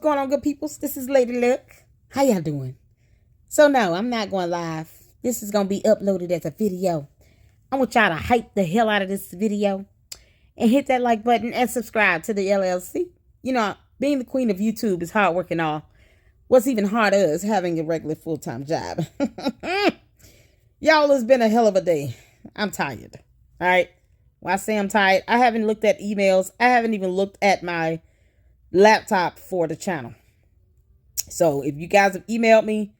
going on, good peoples? This is Lady Luck. How y'all doing? So no, I'm not going live. This is going to be uploaded as a video. I want y'all to hype the hell out of this video and hit that like button and subscribe to the LLC. You know, being the queen of YouTube is hard work and all. What's even harder is having a regular full-time job. Y'all, it's been a hell of a day. I'm tired. All right. When I say I'm tired, I haven't looked at emails. I haven't even looked at my laptop for the channel. So if you guys have emailed me,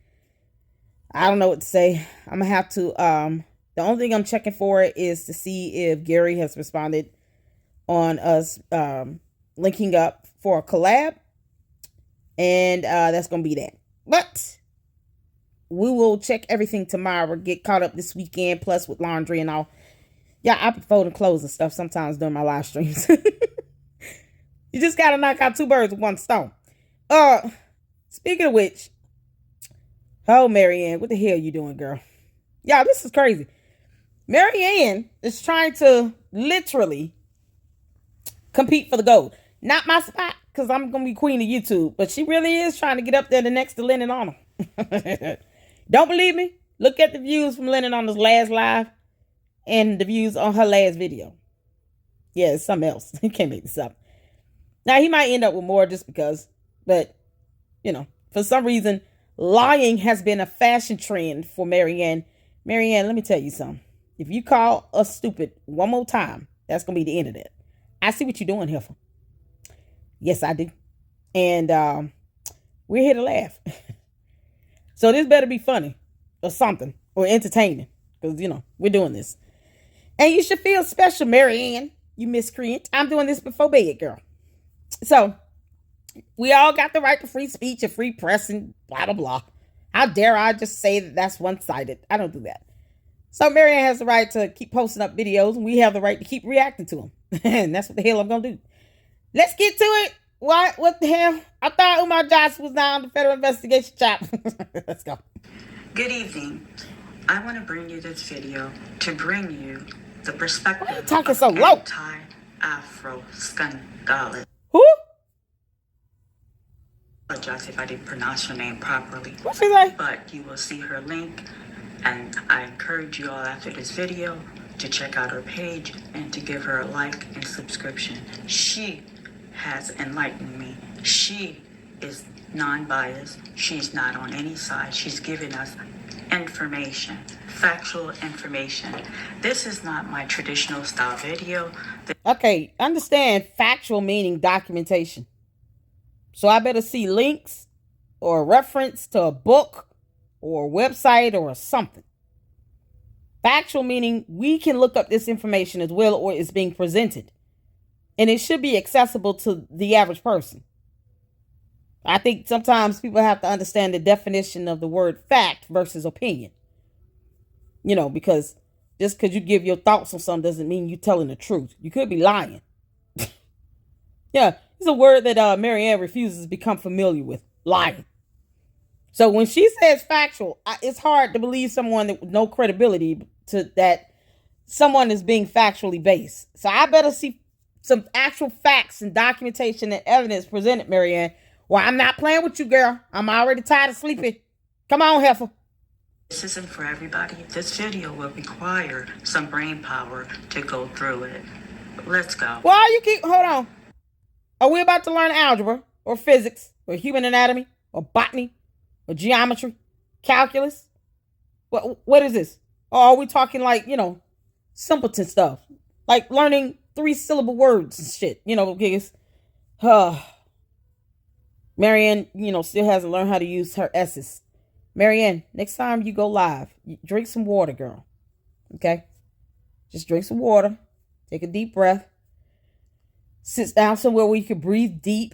I don't know what to say. I'm gonna have to the only thing I'm checking for is to see if Gary has responded on us linking up for a collab, and that's gonna be that. But we will check everything tomorrow, get caught up this weekend, plus with laundry and all. Yeah, I fold and clothes and stuff sometimes during my live streams. You just gotta knock out two birds with one stone. Speaking of which, oh, Marianne, what the hell you doing, girl? Y'all, this is crazy. Marianne is trying to literally compete for the gold. Not my spot, because I'm going to be queen of YouTube. But she really is trying to get up there the next to Lennon Honor. Don't believe me? Look at the views from Lennon Honor's last live and the views on her last video. Yeah, it's something else. You can't make this up. Now, he might end up with more just because. But, you know, for some reason, lying has been a fashion trend for Marianne. Marianne, let me tell you something. If you call us stupid one more time, that's going to be the end of that. I see what you're doing, Heifer. Yes, I do. And we're here to laugh. So this better be funny or something or entertaining because, you know, we're doing this. And you should feel special, Marianne, you miscreant. I'm doing this before bed, girl. So we all got the right to free speech and free press and blah, blah, blah. How dare I just say that that's one-sided? I don't do that. So Marianne has the right to keep posting up videos, and we have the right to keep reacting to them. And that's what the hell I'm going to do. Let's get to it. What the hell? I thought Umar Johnson was now on the federal investigation chap. Let's go. Good evening. I want to bring you this video to bring you the perspective Why are you talking so low? Anti-Afro scandalous. Who? I apologize if I didn't pronounce your name properly. What's she say? But you will see her link, and I encourage you all after this video to check out her page and to give her a like and subscription. She has enlightened me. She is non-biased. She's not on any side. She's giving us information, factual information. This is not my traditional style video. Okay, understand factual meaning documentation. So I better see links or a reference to a book or a website or something. Factual meaning we can look up this information as well, or it's being presented. And it should be accessible to the average person. I think sometimes people have to understand the definition of the word fact versus opinion. You know, because just because you give your thoughts on something doesn't mean you're telling the truth. You could be lying. Yeah, it's a word that Marianne refuses to become familiar with. Lying. So when she says factual, it's hard to believe someone with no credibility to that someone is being factually based. So I better see some actual facts and documentation and evidence presented, Marianne. Well, I'm not playing with you, girl. I'm already tired of sleeping. Come on, Heifer. This isn't for everybody. This video will require some brain power to go through it. Let's go. Well, hold on. Are we about to learn algebra or physics or human anatomy or botany or geometry, calculus? What is this? Or are we talking like, you know, simpleton stuff? Like learning 3-syllable words and shit, you know, because Marianne, you know, still hasn't learned how to use her S's. Marianne, next time you go live, drink some water, girl. Okay? Just drink some water. Take a deep breath. Sit down somewhere where you can breathe deep.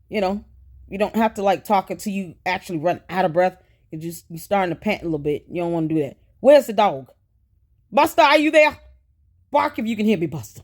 You know, you don't have to like talk until you actually run out of breath. You're starting to pant a little bit. You don't want to do that. Where's the dog? Buster, are you there? Bark if you can hear me, Buster.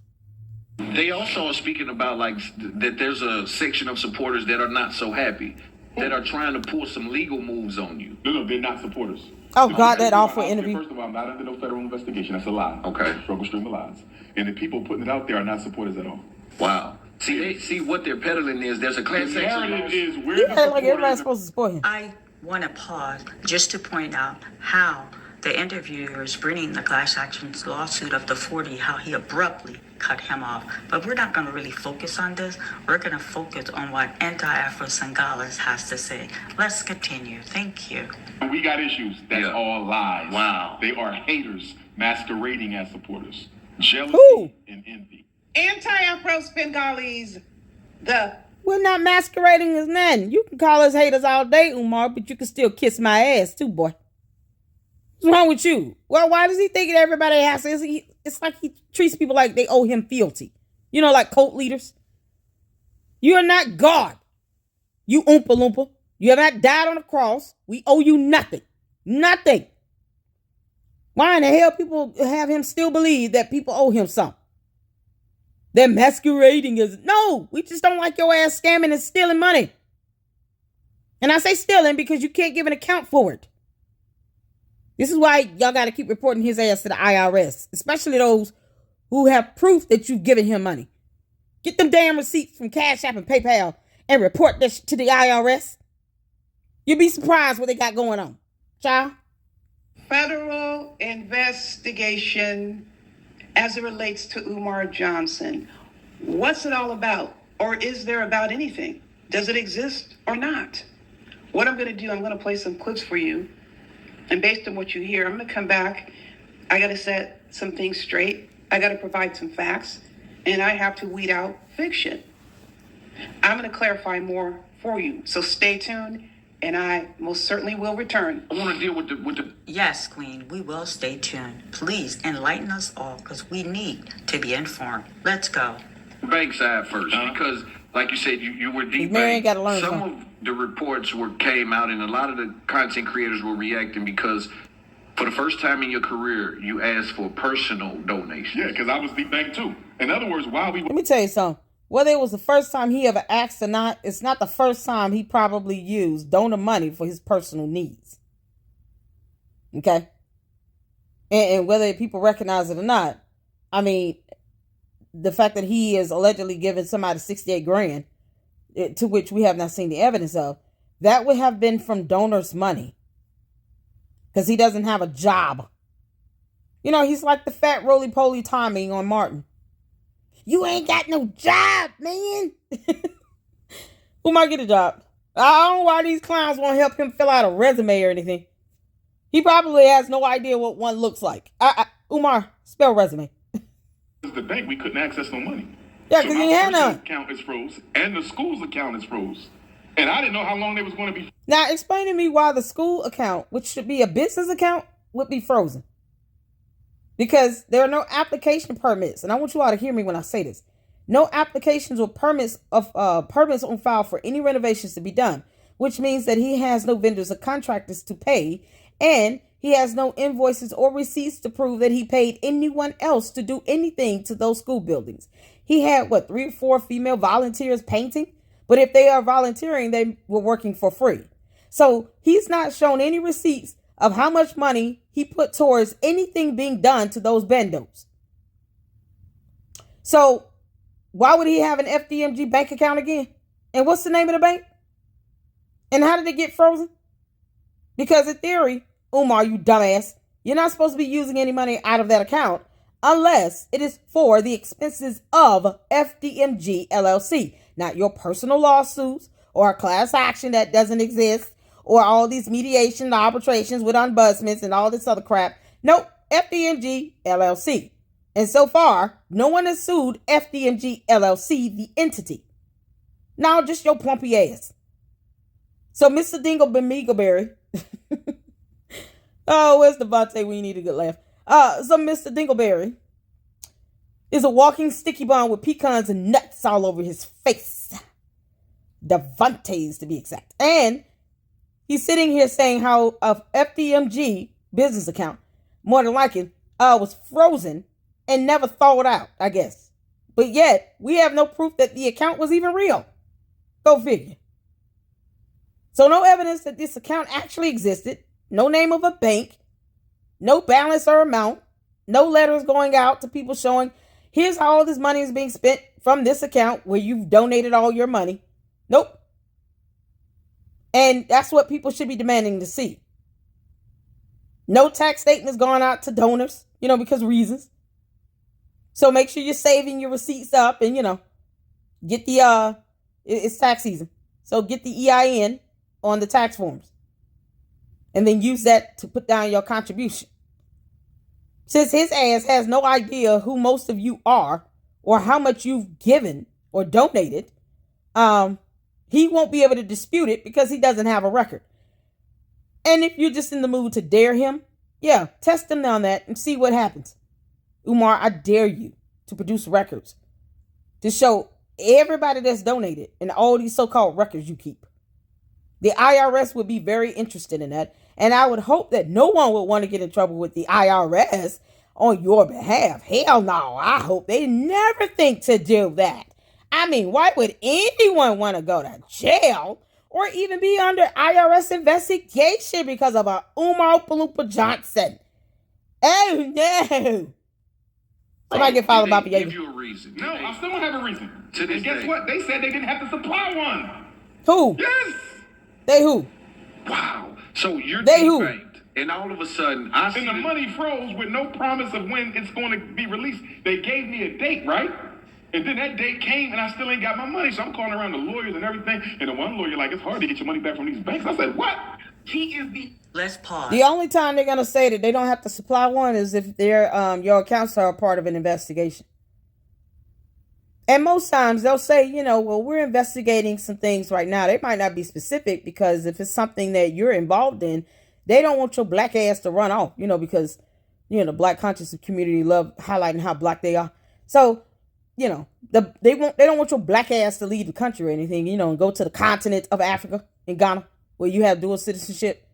They also are speaking about like that there's a section of supporters that are not so happy, that are trying to pull some legal moves on you. No, they're not supporters. Oh, God, that awful interview. First of all, I'm not under no federal investigation. That's a lie. Okay. Struggle stream of lies. And the people putting it out there are not supporters at all. Wow. See what they're peddling is there's a class The action narrative is we're Yeah, the like everybody's supporters. supposed to support him. I want to pause just to point out how the interviewer is bringing the class action lawsuit up to 40, how he abruptly cut him off. But we're not going to really focus on this. We're going to focus on what Anti-Afro Sangales has to say. Let's continue. Thank you. We got issues. That's Yeah. all lies. Wow. They are haters masquerading as supporters. Jealousy Who? and envy. Anti-Afro Bengalis, the We're not masquerading as none. You can call us haters all day, Umar, but you can still kiss my ass too, boy. What's wrong with you? Well, why does he think that everybody has to? It's like he treats people like they owe him fealty. You know, like cult leaders. You are not God. You Oompa Loompa. You have not died on the cross. We owe you nothing. Nothing. Why in the hell people have him still believe that people owe him something? They're masquerading as... No, we just don't like your ass scamming and stealing money. And I say stealing because you can't give an account for it. This is why y'all got to keep reporting his ass to the IRS, especially those who have proof that you've given him money. Get them damn receipts from Cash App and PayPal and report this to the IRS. You'll be surprised what they got going on. Child? federal investigation as it relates to Umar Johnson. What's it all about? Or is there about anything? Does it exist or not? What I'm going to do, I'm going to play some clips for you. And based on what you hear, I'm going to come back. I got to set some things straight. I got to provide some facts. And I have to weed out fiction. I'm going to clarify more for you. So stay tuned, and I most certainly will return. I want to deal with the. Yes, Queen, we will stay tuned. Please enlighten us all, because we need to be informed. Let's go. Bank side first, because like you said, you were deep. Man gotta learn Some something. of the reports came out, and a lot of the content creators were reacting because for the first time in your career, you asked for personal donations. Yeah, because I was deep bank too. In other words, while we Let me tell you something. Whether it was the first time he ever asked or not, it's not the first time he probably used donor money for his personal needs. Okay? And whether people recognize it or not, I mean, the fact that he is allegedly giving somebody 68 grand, to which we have not seen the evidence of, that would have been from donors' money. Because he doesn't have a job. You know, he's like the fat roly-poly Tommy on Martin. You ain't got no job, man. Who might get a job? I don't know why these clowns won't help him fill out a resume or anything. He probably has no idea what one looks like. Umar, spell resume. the bank, we couldn't access no money. Yeah, because my he had personal none. account is froze, and the school's account is froze. And I didn't know how long they was going to be. Now, explain to me why the school account, which should be a business account, would be frozen. Because there are no application permits. And I want you all to hear me when I say this. No applications or permits on file for any renovations to be done, which means that he has no vendors or contractors to pay, and he has no invoices or receipts to prove that he paid anyone else to do anything to those school buildings. He had, 3 or 4 female volunteers painting? But if they are volunteering, they were working for free. So he's not shown any receipts of how much money he put towards anything being done to those bendos. So why would he have an FDMG bank account again? And what's the name of the bank? And how did it get frozen? Because in theory, Umar, you dumbass, you're not supposed to be using any money out of that account unless it is for the expenses of FDMG LLC, not your personal lawsuits or a class action that doesn't exist, or all these mediation arbitrations with ombudsmen and all this other crap. Nope, FDMG LLC. And so far, no one has sued FDMG LLC, the entity. Now, just your plumpy ass. So, Mr. Dingle Bemigleberry. Oh, where's Devontae when you need a good laugh? So Mr. Dingleberry is a walking sticky bomb with pecans and nuts all over his face. Devontae's, to be exact. And he's sitting here saying how a FDMG business account, more than likely, was frozen and never thawed out, I guess. But yet, we have no proof that the account was even real. Go figure. So no evidence that this account actually existed. No name of a bank. No balance or amount. No letters going out to people showing, here's how all this money is being spent from this account where you've donated all your money. Nope. And that's what people should be demanding to see. No tax statements going out to donors, because of reasons. So make sure you're saving your receipts up and, get the, it's tax season. So get the EIN on the tax forms and then use that to put down your contribution. Since his ass has no idea who most of you are or how much you've given or donated, he won't be able to dispute it because he doesn't have a record. And if you're just in the mood to dare him, test him on that and see what happens. Umar, I dare you to produce records to show everybody that's donated and all these so-called records you keep. The IRS would be very interested in that. And I would hope that no one would want to get in trouble with the IRS on your behalf. Hell no. I hope they never think to do that. I mean, why would anyone want to go to jail or even be under IRS investigation because of a Umar Paloopa Johnson? Oh, no. Somebody get followed by give you a reason. No, I still don't have a reason. To this And guess day. what? They said they didn't have to supply one. Who? Yes. They who? Wow. So you're They who? debanked, and all of a sudden, I see And the money froze with no promise of when it's going to be released. They gave me a date, right? And then that date came, and I still ain't got my money. So I'm calling around the lawyers and everything. And the one lawyer, it's hard to get your money back from these banks. I said, what? He is the... Let's pause. The only time they're going to say that they don't have to supply one is if your accounts are a part of an investigation. And most times they'll say, well, we're investigating some things right now. They might not be specific because if it's something that you're involved in, they don't want your black ass to run off, because, the black conscious community love highlighting how black they are. So, they don't want your black ass to leave the country or anything, and go to the continent of Africa in Ghana where you have dual citizenship.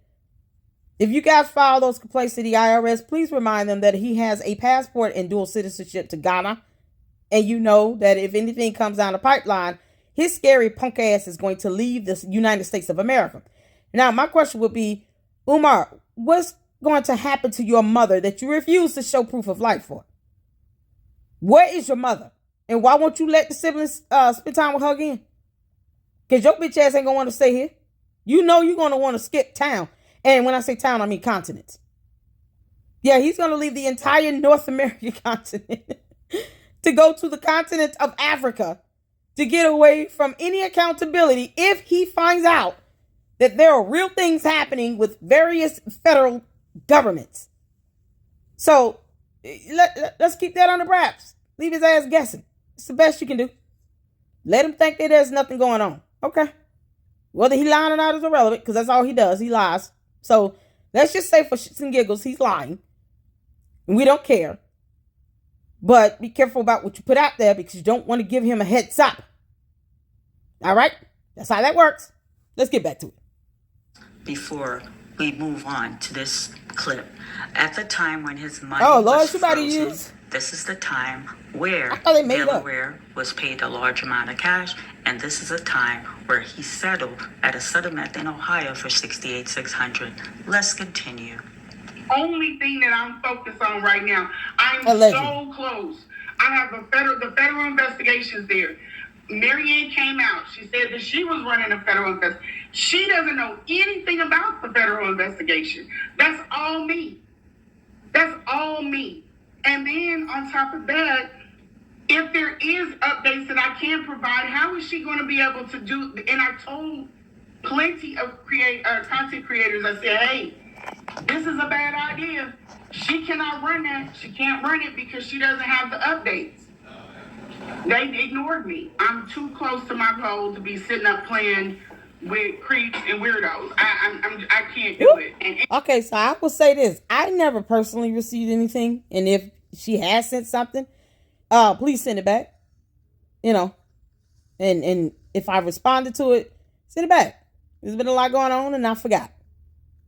If you guys file those complaints to the IRS, please remind them that he has a passport and dual citizenship to Ghana. And that if anything comes down the pipeline, his scary punk ass is going to leave the United States of America. Now, my question would be, Umar, what's going to happen to your mother that you refuse to show proof of life for? Where is your mother? And why won't you let the siblings spend time with her again? Because your bitch ass ain't going to want to stay here. You're going to want to skip town. And when I say town, I mean continents. Yeah, he's going to leave the entire North American continent to go to the continent of Africa to get away from any accountability if he finds out that there are real things happening with various federal governments. So let's keep that on the wraps. Leave his ass guessing. It's the best you can do. Let him think that there's nothing going on. Okay. Whether he lying or not is irrelevant because that's all he does. He lies. So let's just say for shits and giggles, he's lying. And we don't care. But be careful about what you put out there because you don't want to give him a heads up. All right? That's how that works. Let's get back to it. Before we move on to this clip, at the time when his money Oh, Lord, was somebody frozen, use. this is the time where I thought they made it up. Delaware was paid a large amount of cash, and this is a time where he settled at a settlement in Ohio for $68,600. Let's continue. Only thing that I'm focused on right now. I'm Allegedly. so close. I have the federal investigations there. Marianne came out. She said that she was running a federal investigation. She doesn't know anything about the federal investigation. That's all me. That's all me. And then on top of that, if there is updates that I can provide, how is she going to be able to do? And I told plenty of content creators, I said, hey, this is a bad idea. She cannot run that. She can't run it because she doesn't have the updates. They ignored me. I'm too close to my goal to be sitting up playing with creeps and weirdos. I can't do it. And Okay, so I will say this. I never personally received anything. And if she has sent something, please send it back. And if I responded to it, send it back. There's been a lot going on and I forgot.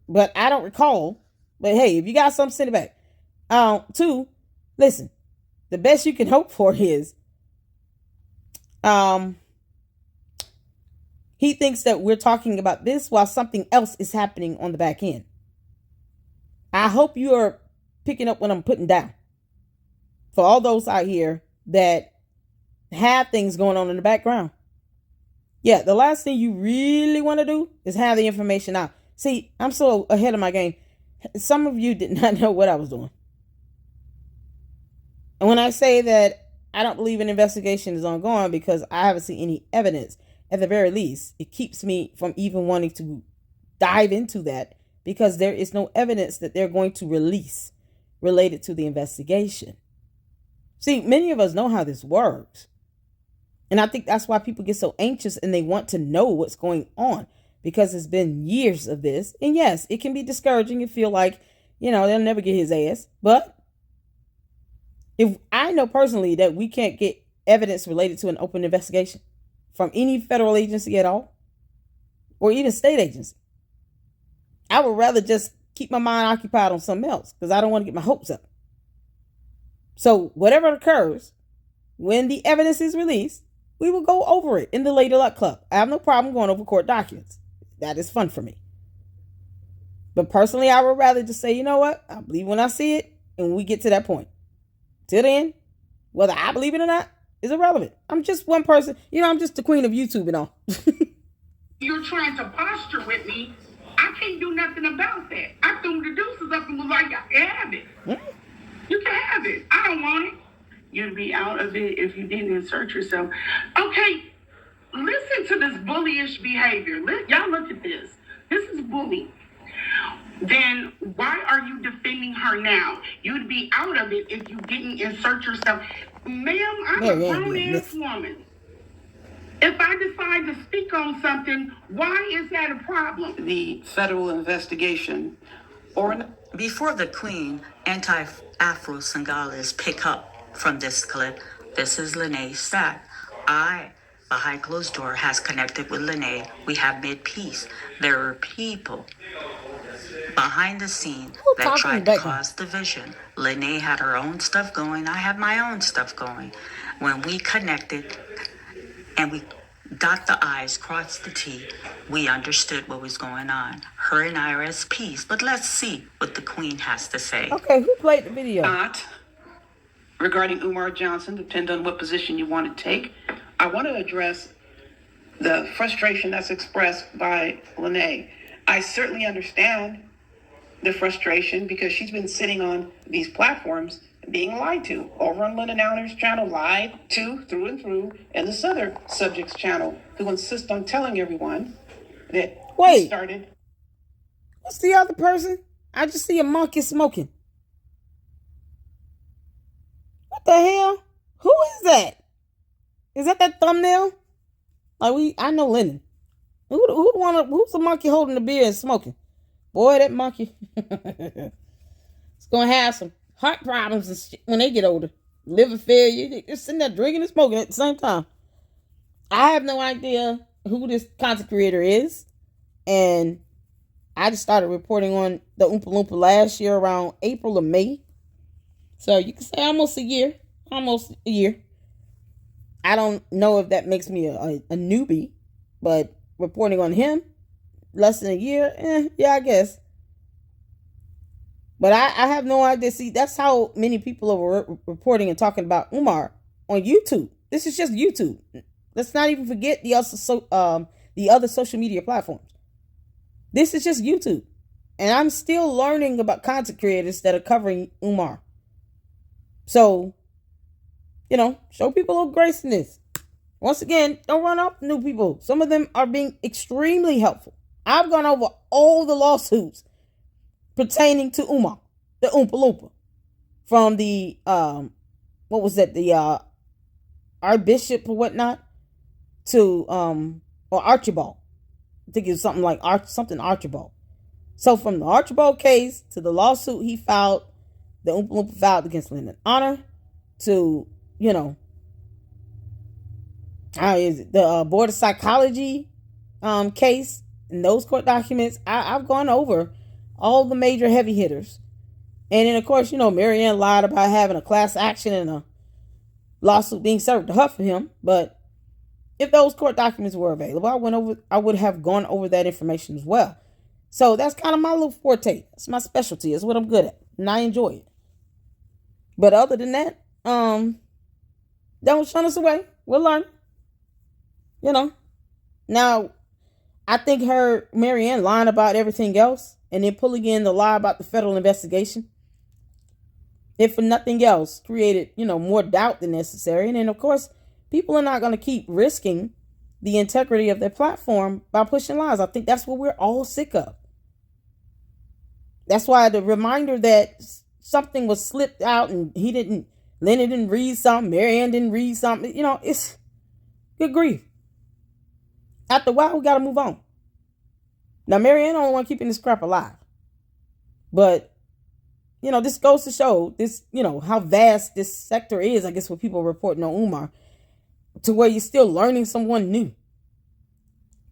But I don't recall. But hey, if you got something, send it back. Two, listen, the best you can hope for is he thinks that we're talking about this while something else is happening on the back end. I hope you are picking up what I'm putting down. For all those out here that have things going on in the background. Yeah, the last thing you really want to do is have the information out. See, I'm so ahead of my game. Some of you did not know what I was doing. And when I say that I don't believe an investigation is ongoing because I haven't seen any evidence, at the very least, it keeps me from even wanting to dive into that because there is no evidence that they're going to release related to the investigation. See, many of us know how this works. And I think that's why people get so anxious and they want to know what's going on because it's been years of this. And yes, it can be discouraging and feel like, they'll never get his ass. But if I know personally that we can't get evidence related to an open investigation from any federal agency at all, or even state agency, I would rather just keep my mind occupied on something else because I don't want to get my hopes up. So whatever occurs, when the evidence is released, we will go over it in the Lady Luck Club. I have no problem going over court documents. That is fun for me. But personally, I would rather just say, you know what? I believe when I see it and we get to that point. Till then, whether I believe it or not is irrelevant. I'm just one person. I'm just the queen of YouTube and all. You're trying to posture with me. I can't do nothing about that. I threw the deuces up and was like, y'all can have it. You can have it. I don't want it. You'd be out of it if you didn't insert yourself. Okay, listen to this bullyish behavior. Y'all look at this. This is bullying. Then why are you defending her now? You'd be out of it if you didn't insert yourself. Ma'am, I'm a grown-ass woman. If I decide to speak on something, why is that a problem? The federal investigation Before the Queen anti-Afro-Singalists pick up from this clip, this is Lene Stack. I, behind closed door, has connected with Lene. We have made peace. There are people behind the scene that tried to cause division. Lene had her own stuff going. I have my own stuff going. When we connected and we dot the I's, crossed the T, we understood what was going on. Her and I are at peace. But let's see what the Queen has to say. Okay, who played the video? Not regarding Umar Johnson, depend on what position you want to take. I want to address the frustration that's expressed by Lene. I certainly understand the frustration because she's been sitting on these platforms being lied to. Over on Lennon Alner's channel, lied to through and through, and this other subject's channel who insist on telling everyone that he started. What's the other person? I just see a monkey smoking. What the hell? Who is that? Is that thumbnail? I know Lennon. Who's the monkey holding the beer and smoking? Boy, that monkey. It's gonna have some heart problems and shit when they get older. Liver failure. They're sitting there drinking and smoking at the same time. I have no idea who this content creator is. And I just started reporting on the Oompa Loompa last year around April or May. So you can say almost a year. I don't know if that makes me a newbie, but reporting on him, less than a year, yeah, I guess. But I have no idea. See, that's how many people are reporting and talking about Umar on YouTube. This is just YouTube. Let's not even forget the other social media platforms. This is just YouTube. And I'm still learning about content creators that are covering Umar. So, show people a little grace in this. Once again, don't run off new people. Some of them are being extremely helpful. I've gone over all the lawsuits pertaining to Umar, the Oompa Loompa, from the, the Archbishop or whatnot, to, or Archibald. I think it was something like Archibald. So from the Archibald case to the lawsuit he filed, the Oompa Loompa filed against Lyndon Honor, to, the Board of Psychology case, and those court documents, I've gone over all the major heavy hitters. And then, of course, Marianne lied about having a class action and a lawsuit being served to her for him. But if those court documents were available, I would have gone over that information as well. So that's kind of my little forte. That's my specialty. It's what I'm good at. And I enjoy it. But other than that, Don't shun us away. We'll learn. Now, I think Marianne lying about everything else and then pulling in the lie about the federal investigation, if for nothing else, created, more doubt than necessary. And then, of course, people are not going to keep risking the integrity of their platform by pushing lies. I think that's what we're all sick of. That's why the reminder that something was slipped out and Lenny didn't read something, Marianne didn't read something, it's good grief. After a while, we got to move on. Now, Marianne don't want keeping this crap alive. But, this goes to show this, how vast this sector is, I guess, what people are reporting on Umar, to where you're still learning someone new.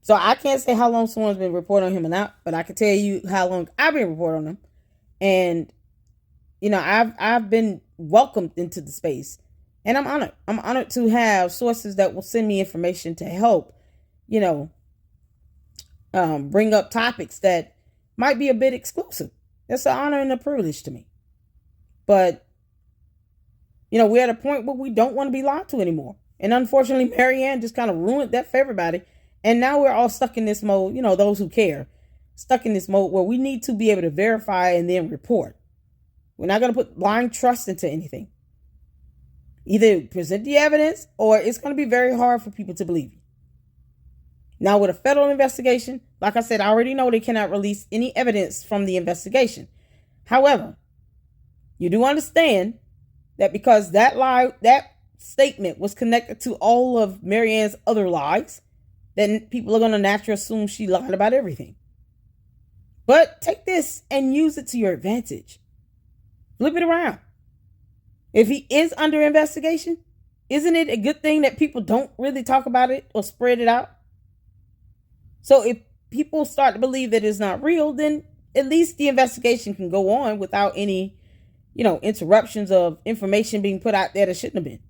So I can't say how long someone's been reporting on him or not, but I can tell you how long I've been reporting on him. And, I've been welcomed into the space. And I'm honored. I'm honored to have sources that will send me information to help, bring up topics that might be a bit exclusive. That's an honor and a privilege to me. But, we're at a point where we don't want to be lied to anymore. And unfortunately, Marianne just kind of ruined that for everybody. And now we're all stuck in this mode, those who care, stuck in this mode where we need to be able to verify and then report. We're not going to put blind trust into anything. Either present the evidence or it's going to be very hard for people to believe you. Now, with a federal investigation, like I said, I already know they cannot release any evidence from the investigation. However, you do understand that because that statement was connected to all of Marianne's other lies, then people are going to naturally assume she lied about everything. But take this and use it to your advantage. Flip it around. If he is under investigation, isn't it a good thing that people don't really talk about it or spread it out? So if people start to believe that it's not real, then at least the investigation can go on without any, interruptions of information being put out there that shouldn't have been.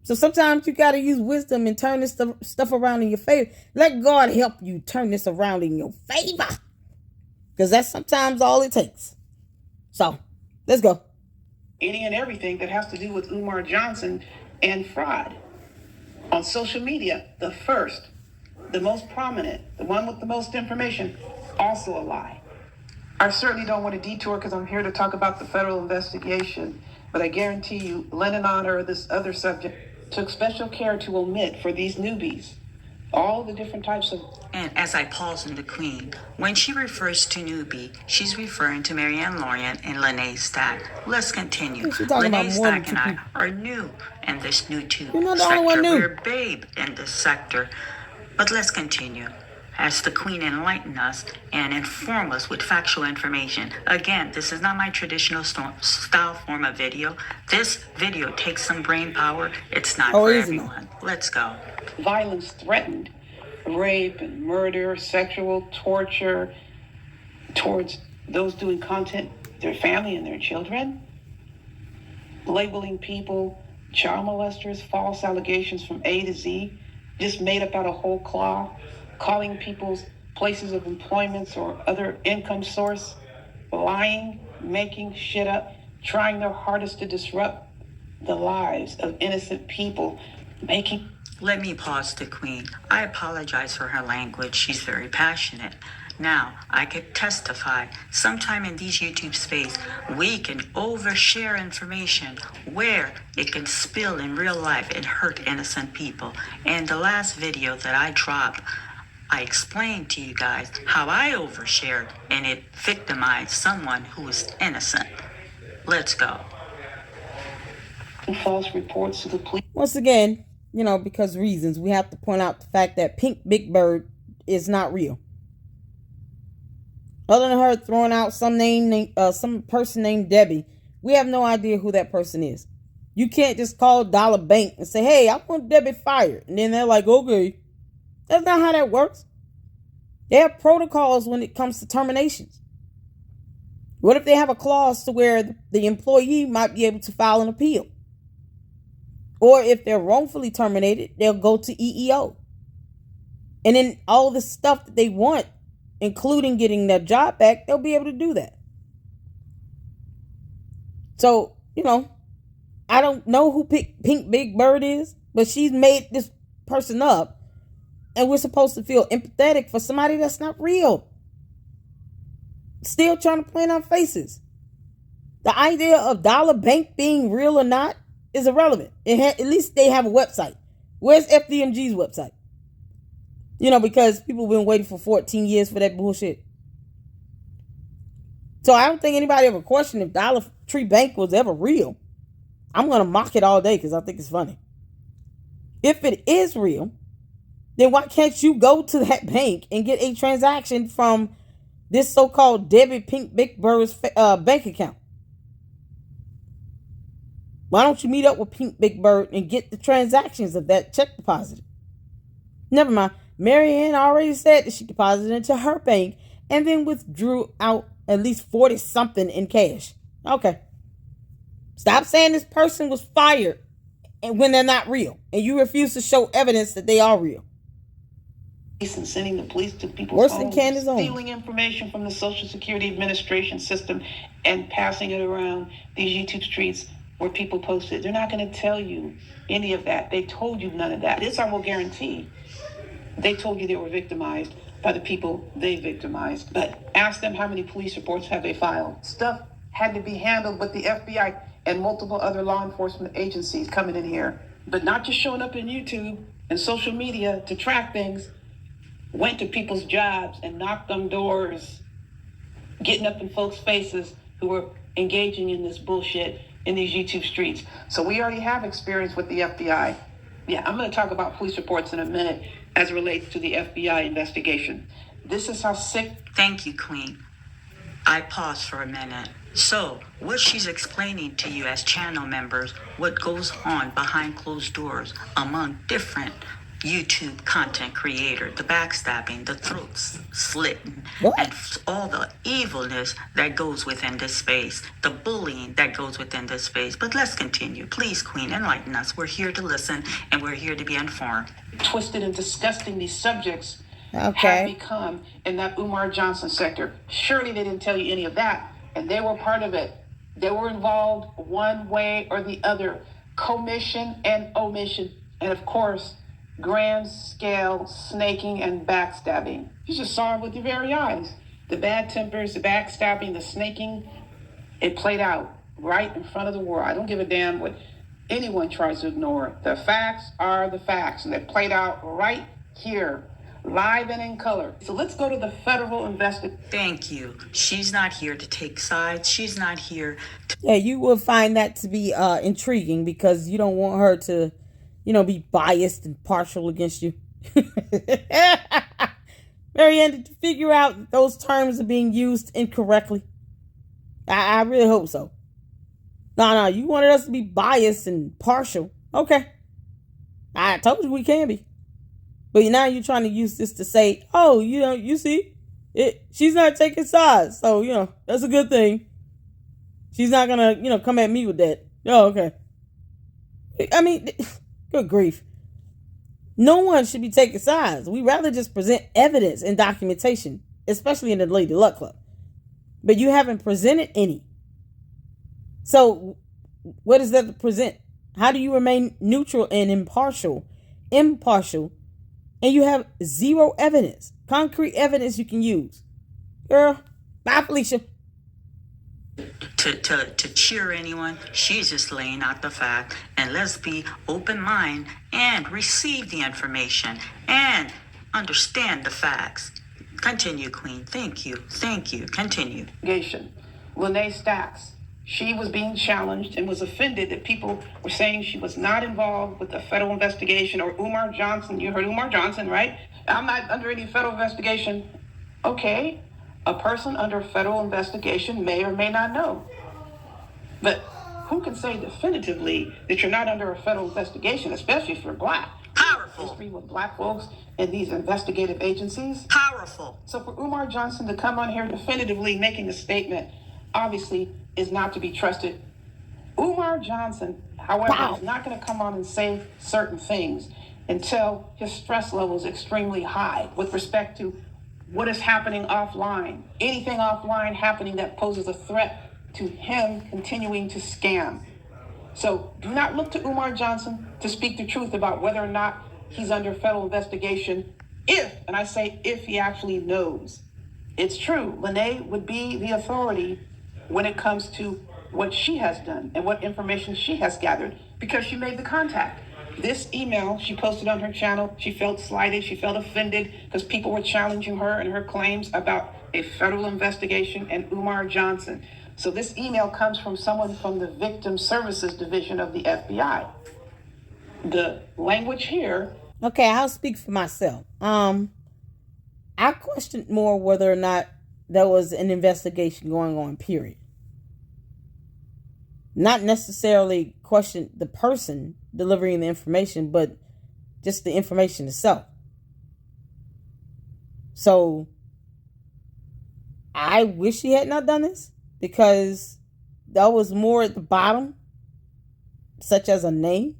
So sometimes you got to use wisdom and turn this stuff around in your favor. Let God help you turn this around in your favor. Because that's sometimes all it takes. So, let's go. Any and everything that has to do with Umar Johnson and fraud. On social media, the first, the most prominent, the one with the most information, also a lie. I certainly don't want to detour because I'm here to talk about the federal investigation, but I guarantee you, Lennon or this other subject took special care to omit for these newbies all the different types of... And as I pause on the Queen, when she refers to newbie, she's referring to Marianne Lorient and Lene Stack. Let's continue. Lene Stack and I are new in this new tube sector. We're babe in this sector. But let's continue. As the Queen enlighten us and inform us with factual information. Again, this is not my traditional style form of video. This video takes some brain power. It's not for everyone. Let's go. Violence threatened, rape and murder, sexual torture towards those doing content, their family and their children. Labeling people child molesters, false allegations from A to Z, just made up out of whole cloth. Calling people's places of employment or other income source, lying, making shit up, trying their hardest to disrupt the lives of innocent people, making... Let me pause the Queen. I apologize for her language. She's very passionate. Now, I could testify, sometime in these YouTube space, we can overshare information where it can spill in real life and hurt innocent people. And the last video that I dropped, I explained to you guys how I overshared and it victimized someone who is innocent. Let's go. False reports to the police. Once again, because reasons, we have to point out the fact that Pink Big Bird is not real. Other than her throwing out some person named Debbie, we have no idea who that person is. You can't just call Dollar Bank and say, hey, I want Debbie fired. And then they're like, okay. That's not how that works. They have protocols when it comes to terminations. What if they have a clause to where the employee might be able to file an appeal? Or if they're wrongfully terminated, they'll go to EEO. And then all the stuff that they want, including getting their job back, they'll be able to do that. So, I don't know who Pink Big Bird is, but she's made this person up, and we're supposed to feel empathetic for somebody that's not real. Still trying to play in our faces. The idea of Dollar Bank being real or not is irrelevant. At least they have a website. Where's FDMG's website? Because people have been waiting for 14 years for that bullshit. So I don't think anybody ever questioned if Dollar Tree Bank was ever real. I'm going to mock it all day because I think it's funny. If it is real, then why can't you go to that bank and get a transaction from this so-called Debbie Pink Big Bird's bank account? Why don't you meet up with Pink Big Bird and get the transactions of that check deposited? Never mind. Marianne already said that she deposited into her bank and then withdrew out at least 40-something in cash. Okay. Stop saying this person was fired and when they're not real. And you refuse to show evidence that they are real. And sending the police to people's Worse homes, than Candace Owens. stealing information from the Social Security Administration system and passing it around these YouTube streets where people post it. They're not going to tell you any of that. They told you none of that. This I will guarantee. They told you they were victimized by the people they victimized. But ask them how many police reports have they filed. Stuff had to be handled with the FBI and multiple other law enforcement agencies coming in here. But not just showing up in YouTube and social media to track things. Went to people's jobs and knocked on doors, getting up in folks' faces who were engaging in this bullshit in these YouTube streets. So we already have experience with the FBI. Yeah, I'm going to talk about police reports in a minute as it relates to the FBI investigation. This is how sick. Thank you, Queen. I pause for a minute. So, what she's explaining to you as channel members, what goes on behind closed doors among different YouTube content creator, the backstabbing, the throats slitting, and all the evilness that goes within this space, the bullying that goes within this space. But let's continue. Please, Queen, enlighten us. We're here to listen and we're here to be informed. Twisted and disgusting these subjects have become in that Umar Johnson sector. Surely they didn't tell you any of that, and they were part of it. They were involved one way or the other, commission and omission, and of course, grand scale snaking and backstabbing. You just saw it with your very eyes. The bad tempers, the backstabbing, the snaking, it played out right in front of the world. I don't give a damn what anyone tries to ignore. The facts are the facts, and they played out right here, live and in color. So let's go to the federal investigation. Thank you. She's not here to take sides. She's not here to... Yeah, you will find that to be intriguing because you don't want her to be biased and partial against you. Marianne, did you figure out that those terms are being used incorrectly? I really hope so. No, you wanted us to be biased and partial. Okay. I told you we can be. But now you're trying to use this to say, oh, you see, she's not taking sides. So, that's a good thing. She's not going to, come at me with that. Oh, okay. I mean... Good grief. No one should be taking sides. We rather just present evidence and documentation, especially in the Lady Luck Club. But you haven't presented any. So what is that to present? How do you remain neutral and impartial, and you have zero evidence, concrete evidence you can use? Girl, bye, Felicia. To cheer anyone, she's just laying out the fact, and let's be open-minded and receive the information and understand the facts. Continue, Queen. Thank you. Continue. Lene Stacks, she was being challenged and was offended that people were saying she was not involved with the federal investigation, or Umar Johnson. You heard Umar Johnson, right? I'm not under any federal investigation. Okay. A person under federal investigation may or may not know. But who can say definitively that you're not under a federal investigation, especially if you're black? Powerful. History with black folks in these investigative agencies. Powerful. So for Umar Johnson to come on here definitively making a statement, obviously is not to be trusted. Umar Johnson, however, is not going to come on and say certain things until his stress level is extremely high with respect to what is happening offline. Anything offline happening that poses a threat to him continuing to scam. So do not look to Umar Johnson to speak the truth about whether or not he's under federal investigation if, and I say if, he actually knows. It's true, Lene would be the authority when it comes to what she has done and what information she has gathered because she made the contact. This email she posted on her channel, she felt slighted, she felt offended because people were challenging her and her claims about a federal investigation and Umar Johnson. So this email comes from someone from the Victim Services Division of the FBI. The language here. Okay, I'll speak for myself. I questioned more whether or not there was an investigation going on, period. Not necessarily question the person delivering the information, but just the information itself. So I wish he had not done this because there was more at the bottom, such as a name.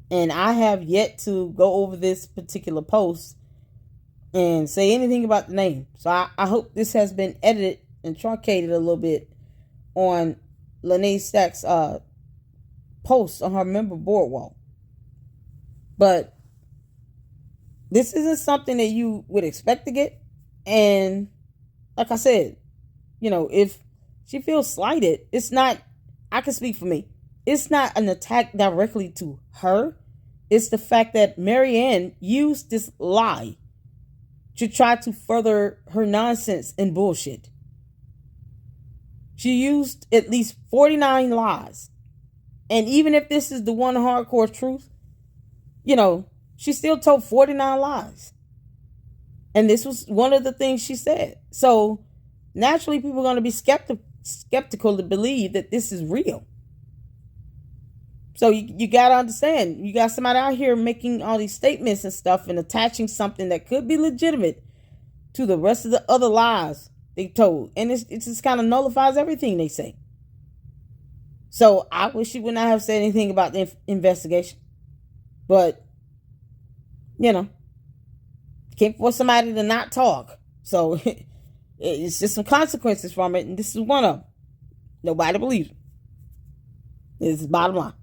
And I have yet to go over this particular post and say anything about the name. So I hope this has been edited and truncated a little bit on Lene Stack's post on her member board wall. But this isn't something that you would expect to get. And like I said, if she feels slighted, it's not, I can speak for me. It's not an attack directly to her. It's the fact that Marianne used this lie to try to further her nonsense and bullshit. She used at least 49 lies. And even if this is the one hardcore truth, she still told 49 lies. And this was one of the things she said. So naturally, people are going to be skeptical to believe that this is real. So you got to understand, you got somebody out here making all these statements and stuff and attaching something that could be legitimate to the rest of the other lies they told. And it just kind of nullifies everything they say. So I wish she would not have said anything about the investigation. But, can't force somebody to not talk. So it's just some consequences from it. And this is one of them. Nobody believes it. This is the bottom line.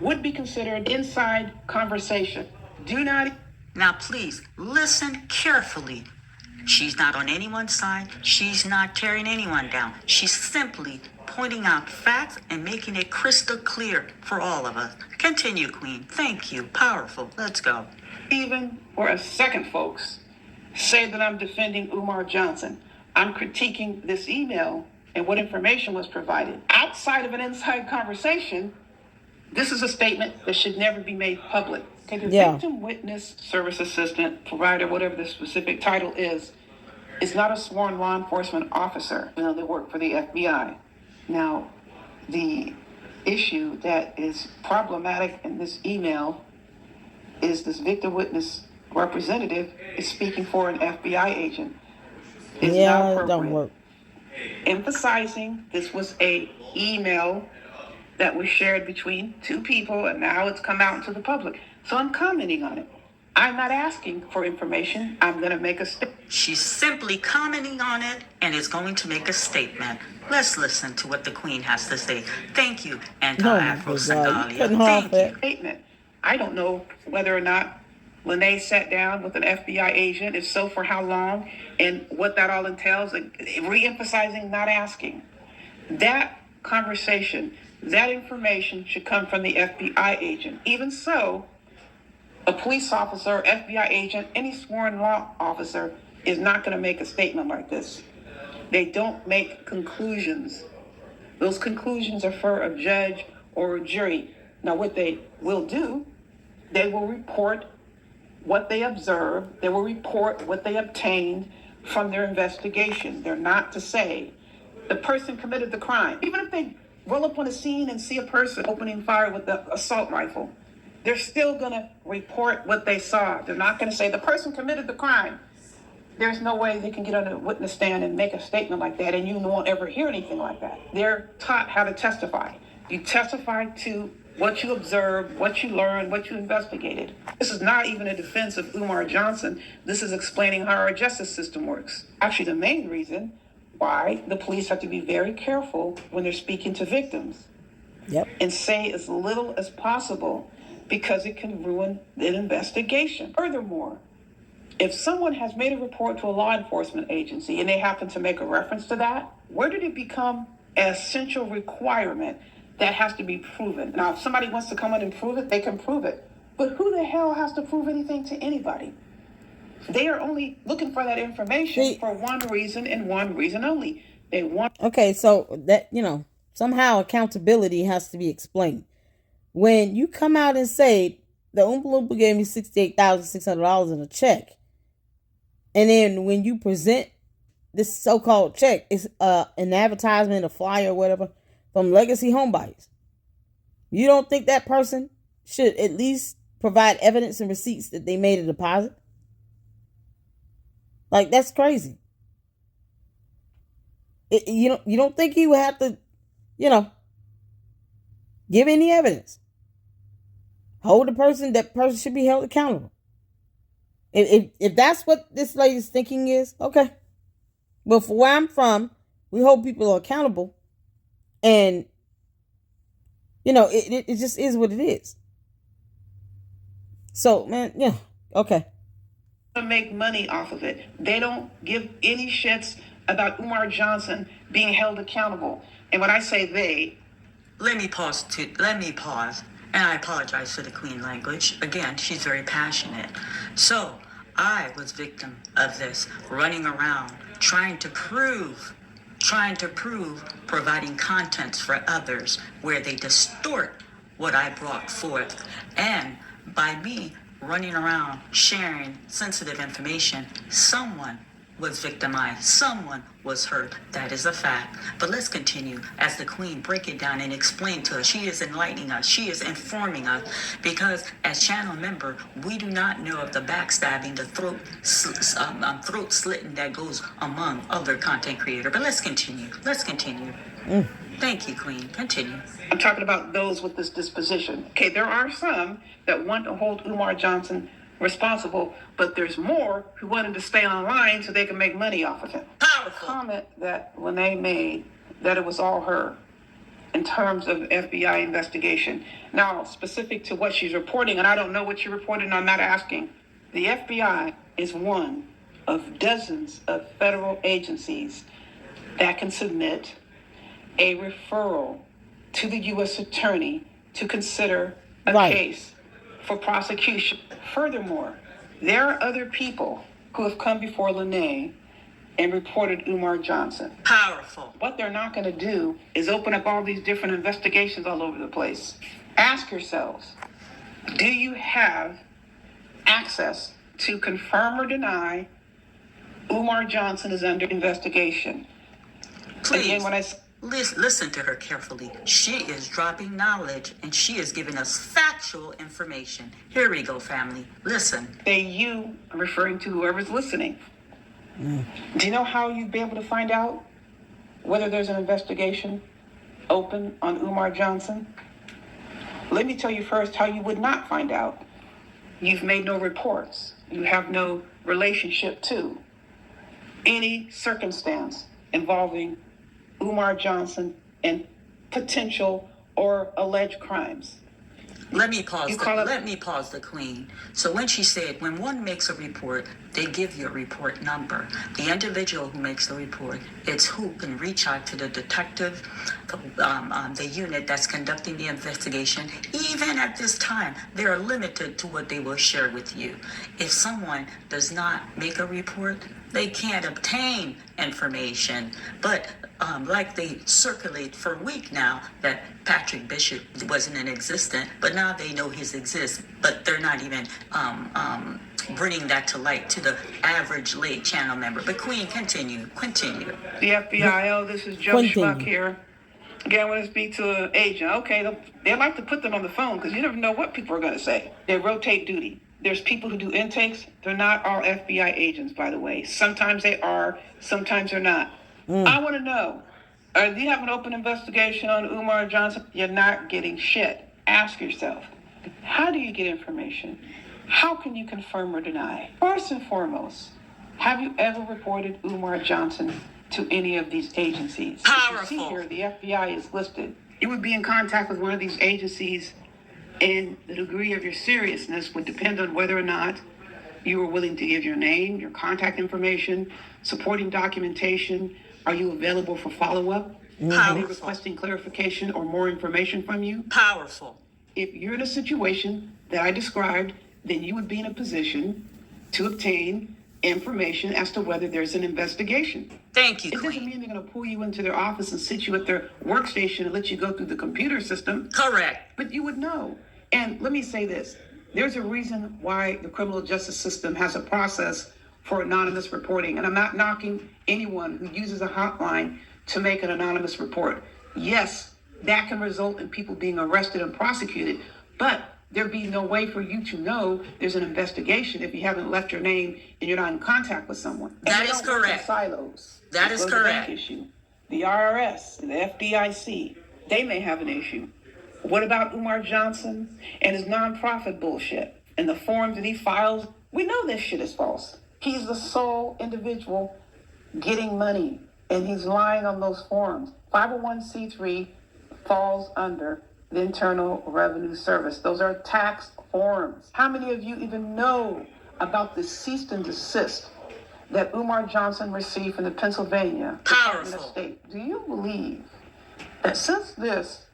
Would be considered inside conversation. Do not. Now, please listen carefully. She's not on anyone's side. She's not tearing anyone down. She's simply pointing out facts and making it crystal clear for all of us. Continue, Queen. Thank you. Powerful. Let's go. Even for a second, folks, say that I'm defending Umar Johnson. I'm critiquing this email and what information was provided. Outside of an inside conversation, this is a statement that should never be made public. Okay, the victim witness service assistant, provider, whatever the specific title is not a sworn law enforcement officer. They work for the FBI. Now, the issue that is problematic in this email is this victim witness representative is speaking for an FBI agent. It's not appropriate. It don't work. Emphasizing this was a email that was shared between two people, and now it's come out into the public. So I'm commenting on it. I'm not asking for information. I'm going to make a statement. She's simply commenting on it and is going to make a statement. Let's listen to what the Queen has to say. Thank you, Anti-Afro Sandalia. Thank you. Statement. I don't know whether or not Lene sat down with an FBI agent. If so, for how long, and what that all entails. Re-emphasizing, not asking. That conversation, that information should come from the FBI agent. Even so, a police officer, FBI agent, any sworn law officer is not going to make a statement like this. They don't make conclusions. Those conclusions are for a judge or a jury. Now, what they will do, they will report what they observed. They will report what they obtained from their investigation. They're not to say the person committed the crime. Even if they roll up on a scene and see a person opening fire with the assault rifle, they're still going to report what they saw. They're not going to say the person committed the crime. There's no way they can get on a witness stand and make a statement like that, and you won't ever hear anything like that. They're taught how to testify. You testify to what you observed, what you learned, what you investigated. This is not even a defense of Umar Johnson. This is explaining how our justice system works. Actually, the main reason why the police have to be very careful when they're speaking to victims. and say as little as possible because it can ruin the investigation. Furthermore, if someone has made a report to a law enforcement agency and they happen to make a reference to that, where did it become an essential requirement that has to be proven? Now, if somebody wants to come in and prove it, they can prove it. But who the hell has to prove anything to anybody? They are only looking for that information for one reason and one reason only. They want. Okay, so that, somehow accountability has to be explained. When you come out and say the Oompa Loompa gave me $68,600 in a check, and then when you present this so-called check, it's an advertisement, a flyer, or whatever from Legacy Home Buyers, you don't think that person should at least provide evidence and receipts that they made a deposit? Like, that's crazy. You don't think he would have to, give any evidence? Hold the person. That person should be held accountable. If that's what this lady's thinking is, okay. But for where I'm from, we hold people accountable, and it just is what it is. So, man, yeah, okay. Make money off of it. They don't give any shits about Umar Johnson being held accountable. And when I say they, Let me pause, and I apologize for the Queen language. Again, she's very passionate. So, I was victim of this, running around, trying to prove, providing contents for others where they distort what I brought forth. And by me running around sharing sensitive information, someone was victimized, someone was hurt. That is a fact. But let's continue as the Queen break it down and explain to us. She is enlightening us. She is informing us, because as channel member, we do not know of the backstabbing, the throat slitting that goes among other content creators. But let's continue. Thank you, Queen. Continue. I'm talking about those with this disposition. Okay, there are some that want to hold Umar Johnson responsible, but there's more who wanted to stay online so they can make money off of him. Powerful. The comment that Lene made, that it was all her in terms of FBI investigation. Now, specific to what she's reporting, and I don't know what she reported, and I'm not asking. The FBI is one of dozens of federal agencies that can submit a referral to the U.S. Attorney to consider a case for prosecution. Furthermore, there are other people who have come before Lene and reported Umar Johnson. Powerful. What they're not going to do is open up all these different investigations all over the place. Ask yourselves, do you have access to confirm or deny Umar Johnson is under investigation? Please. Again, when I listen to her carefully. She is dropping knowledge, and she is giving us factual information. Here we go, family. Listen. I'm referring to whoever's listening. Do you know how you'd be able to find out whether there's an investigation open on Umar Johnson? Let me tell you first how you would not find out. You've made no reports. You have no relationship to any circumstance involving Umar Johnson and potential or alleged crimes. Let me pause the Queen. So when she said, when one makes a report, they give you a report number. The individual who makes the report, it's who can reach out to the detective, the unit that's conducting the investigation. Even at this time, they are limited to what they will share with you. If someone does not make a report, they can't obtain information. But like they circulate for a week now that Patrick Bishop wasn't in existence, but now they know he exists, but they're not even bringing that to light to the average lay channel member. But Queen, continue. The FBI, this is Joe Schmuck here. Again, I want to speak to an agent. Okay, they like to put them on the phone because you never know what people are going to say. They rotate duty. There's people who do intakes. They're not all FBI agents, by the way. Sometimes they are, sometimes they're not. I want to know, do you have an open investigation on Umar Johnson? You're not getting shit. Ask yourself, how do you get information? How can you confirm or deny? First and foremost, have you ever reported Umar Johnson to any of these agencies? Powerful. You see here, the FBI is listed You would be in contact with one of these agencies, and the degree of your seriousness would depend on whether or not you were willing to give your name, your contact information, supporting documentation. Are you available for follow-up? Are they requesting clarification or more information from you? Powerful. If you're in a situation that I described, then you would be in a position to obtain information as to whether there's an investigation. Thank you, It doesn't Queen. mean they're going to pull you into their office and sit you at their workstation and let you go through the computer system, Correct. but you would know. And let me say this. There's a reason why the criminal justice system has a process for anonymous reporting. And I'm not knocking anyone who uses a hotline to make an anonymous report. Yes, that can result in people being arrested and prosecuted, but there'd be no way for you to know there's an investigation if you haven't left your name and you're not in contact with someone. And That they is don't work in correct. silos. That This is goes to bank correct. issue. The IRS, the FDIC, they may have an issue. What about Umar Johnson and his nonprofit bullshit and the forms that he files? We know this shit is false. He's the sole individual getting money, and he's lying on those forms. 501c3 falls under the Internal Revenue Service. Those are tax forms. How many of you even know about the cease and desist that Umar Johnson received from the Pennsylvania Department of Powerful. State? Do you believe that since this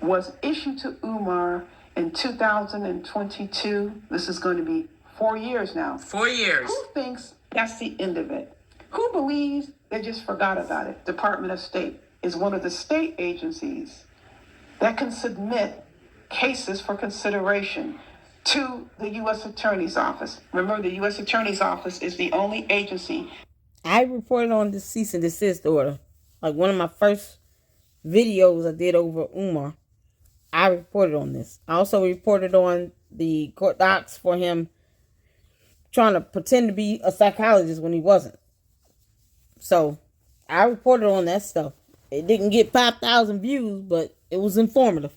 was issued to Umar in 2022, this is going to be 4 years now, 4 years. who thinks that's the end of it? Who believes they just forgot about it? Department of State is one of the state agencies that can submit cases for consideration to the U.S. Attorney's Office. Remember, the U.S. Attorney's Office is the only agency. I reported on the cease and desist order. Like one of my first videos I did over Umar, I reported on this. I also reported on the court docs for him trying to pretend to be a psychologist when he wasn't. So I reported on that stuff. It didn't get 5,000 views, but it was informative.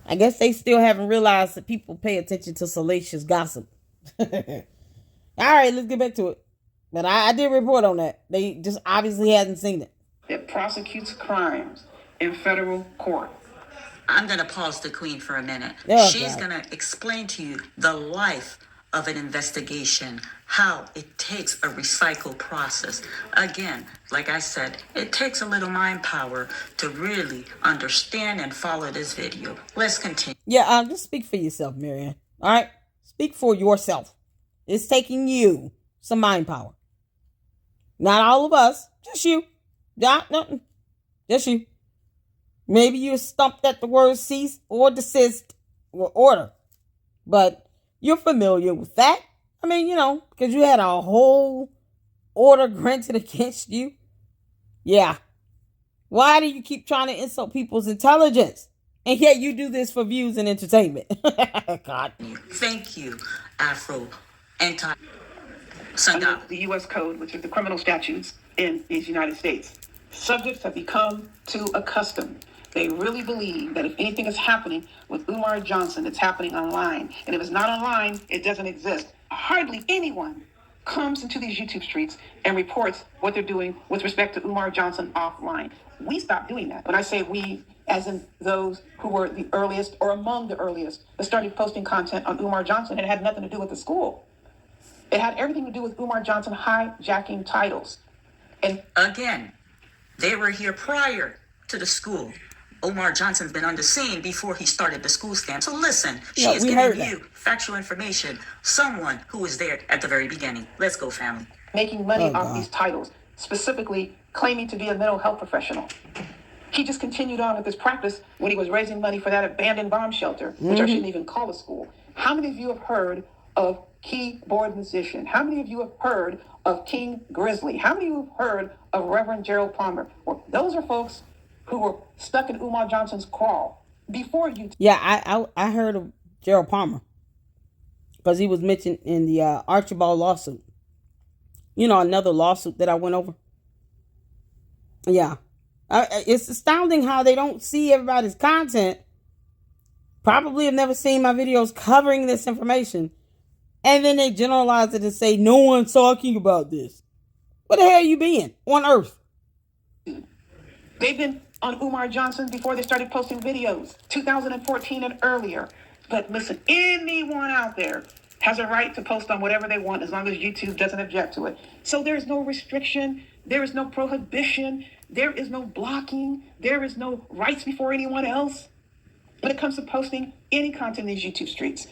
I guess they still haven't realized that people pay attention to salacious gossip. All right, let's get back to it. But I did report on that. They just obviously hadn't seen it. That prosecutes crimes in federal court. I'm going to pause the Queen for a minute. Oh, She's God. going to explain to you the life of an investigation, how it takes a recycle process. Again, like I said, it takes a little mind power to really understand and follow this video. Let's continue. Yeah, just speak for yourself, Marianne. All right? Speak for yourself. It's taking you some mind power. Not all of us. Just you. No, just you. Maybe you're stumped at the word cease or desist or order. But you're familiar with that. I mean, because you had a whole order granted against you. Yeah. Why do you keep trying to insult people's intelligence? And yet you do this for views and entertainment. God. Thank you, Afro Anti Under Sangha. the U.S. Code, which is the criminal statutes in these United States. Subjects have become too accustomed. They really believe that if anything is happening with Umar Johnson, it's happening online. And if it's not online, it doesn't exist. Hardly anyone comes into these YouTube streets and reports what they're doing with respect to Umar Johnson offline. We stopped doing that. When I say we, as in those who were the earliest or among the earliest that started posting content on Umar Johnson, it had nothing to do with the school. It had everything to do with Umar Johnson hijacking titles. And Again, they were here prior to the school. Omar Johnson's been on the scene before he started the school scam. So listen, she Yeah, is we heard giving you factual information. Someone who was there at the very beginning. Let's go, family. making money Oh, off God. these titles, specifically claiming to be a mental health professional. He just continued on with this practice when he was raising money for that abandoned bomb shelter, which I shouldn't even call a school. How many of you have heard of Keyboard Musician? How many of you have heard of King Grizzly? How many of you have heard of Reverend Gerald Palmer? Well, those are folks who were stuck in Umar Johnson's crawl before you. Yeah, I heard of Gerald Palmer because he was mentioned in the Archibald lawsuit. Another lawsuit that I went over. Yeah. It's astounding how they don't see everybody's content. Probably have never seen my videos covering this information. And then they generalize it and say, no one's talking about this. Where the hell you been on earth? They've been on Umar Johnson before they started posting videos, 2014 and earlier. But listen, anyone out there has a right to post on whatever they want as long as YouTube doesn't object to it. So there is no restriction, there is no prohibition, there is no blocking, there is no rights before anyone else. When it comes to posting any content in these YouTube streets,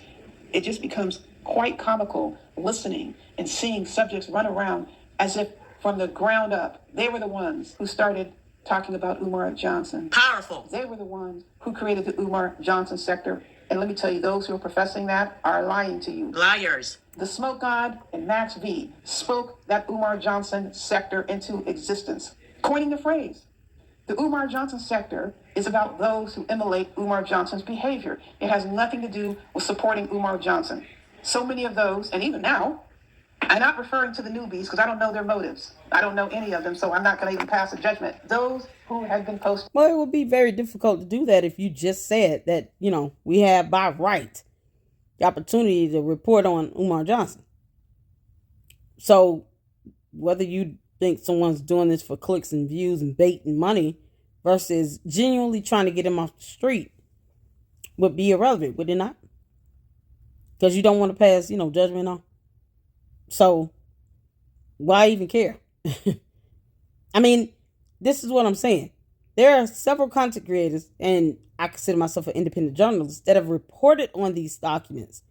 it just becomes quite comical listening and seeing subjects run around as if from the ground up, they were the ones who started talking about Umar Johnson. Powerful. They were the ones who created the Umar Johnson sector. And let me tell you, those who are professing that are lying to you. Liars. The Smoke God and Max V spoke that Umar Johnson sector into existence, coining the phrase. The Umar Johnson sector is about those who emulate Umar Johnson's behavior. It has nothing to do with supporting Umar Johnson. So many of those, and even now, I'm not referring to the newbies because I don't know their motives. I don't know any of them, so I'm not going to even pass a judgment. Those who have been posting. Well, it would be very difficult to do that if you just said that, we have by right the opportunity to report on Umar Johnson. So whether you think someone's doing this for clicks and views and bait and money versus genuinely trying to get him off the street would be irrelevant, would it not? Because you don't want to pass, judgment on. So why even care? I mean, this is what I'm saying. There are several content creators, and I consider myself an independent journalist, that have reported on these documents.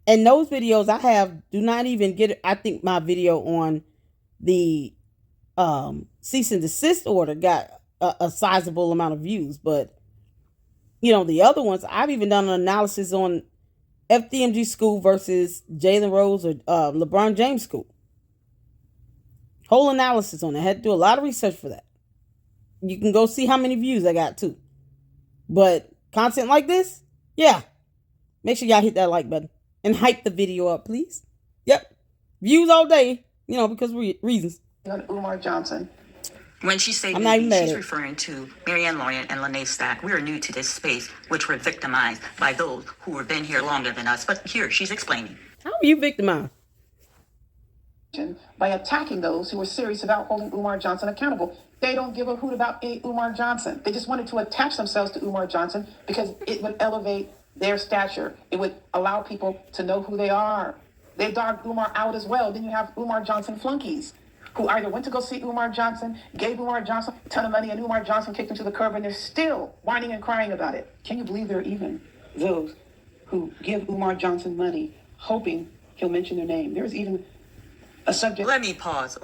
And those videos I have do not even get, I think my video on the cease and desist order got a sizable amount of views. But, the other ones, I've even done an analysis on FDMG school versus Jalen Rose or LeBron James school. Whole analysis on it. I had to do a lot of research for that. You can go see how many views I got too. But content like this, yeah. Make sure y'all hit that like button and hype the video up, please. Yep. Views all day, because reasons. Umar Johnson. When she says she's referring to Marianne Lorient and Lene Stack. We are new to this space, which were victimized by those who have been here longer than us. But here, she's explaining. How are you victimized? By attacking those who were serious about holding Umar Johnson accountable. They don't give a hoot about any Umar Johnson. They just wanted to attach themselves to Umar Johnson because it would elevate their stature. It would allow people to know who they are. They dogged Umar out as well. Then you have Umar Johnson flunkies who either went to go see Umar Johnson, gave Umar Johnson a ton of money, and Umar Johnson kicked him to the curb, and they're still whining and crying about it. Can you believe there are even those who give Umar Johnson money, hoping he'll mention their name? There's even a subject. Let me pause.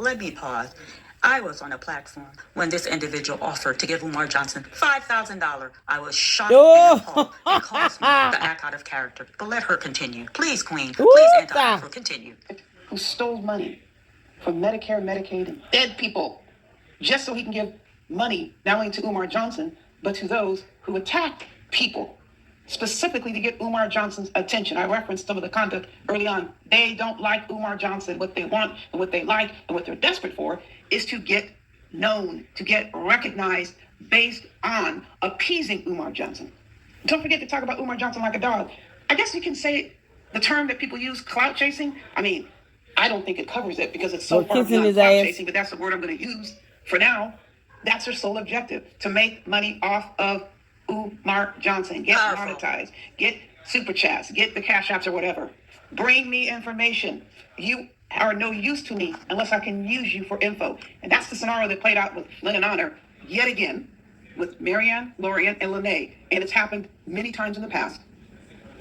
I was on a platform when this individual offered to give Umar Johnson $5,000. I was shocked and appalled. It caused me to act out of character. But let her continue. Please, Queen. Please, Anti-Afro, continue. Who stole money from Medicare, Medicaid, and dead people just so he can give money not only to Umar Johnson, but to those who attack people, specifically to get Umar Johnson's attention. I referenced some of the conduct early on. They don't like Umar Johnson. What they want and what they like and what they're desperate for is to get known, to get recognized based on appeasing Umar Johnson. Don't forget to talk about Umar Johnson like a dog. I guess you can say the term that people use, clout chasing. I mean, I don't think it covers it because it's so far beyond clout chasing, but that's the word I'm going to use for now. That's their sole objective, to make money off of Umar Johnson. Get monetized, get super chats, get the cash apps or whatever. Bring me information. You are no use to me unless I can use you for info. And that's the scenario that played out with Lynn and Honor yet again with Marianne, Lorient, and Lene. And it's happened many times in the past.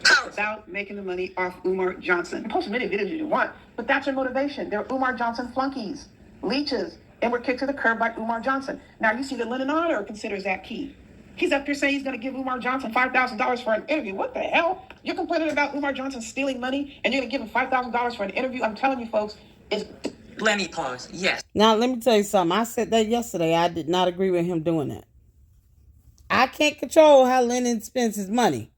It's about making the money off Umar Johnson. Post as many videos as you want, but that's your motivation. They're Umar Johnson flunkies, leeches, and were kicked to the curb by Umar Johnson. Now you see that Lynn and Honor considers that key. He's up here saying he's going to give Umar Johnson $5,000 for an interview. What the hell? You're complaining about Umar Johnson stealing money and you're going to give him $5,000 for an interview? I'm telling you, folks, it's... Let me pause. Yes. Now, let me tell you something. I said that yesterday. I did not agree with him doing that. I can't control how Lennon spends his money.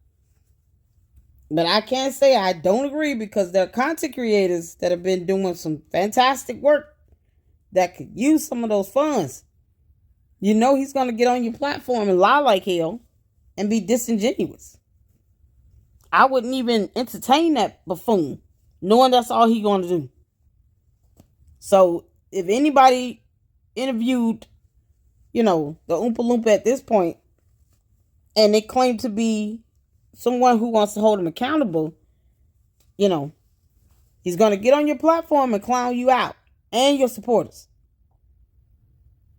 But I can't say I don't agree because there are content creators that have been doing some fantastic work that could use some of those funds. You know he's going to get on your platform and lie like hell and be disingenuous. I wouldn't even entertain that buffoon, knowing that's all he's going to do. So if anybody interviewed the Oompa Loompa at this point, and they claim to be someone who wants to hold him accountable, he's going to get on your platform and clown you out and your supporters.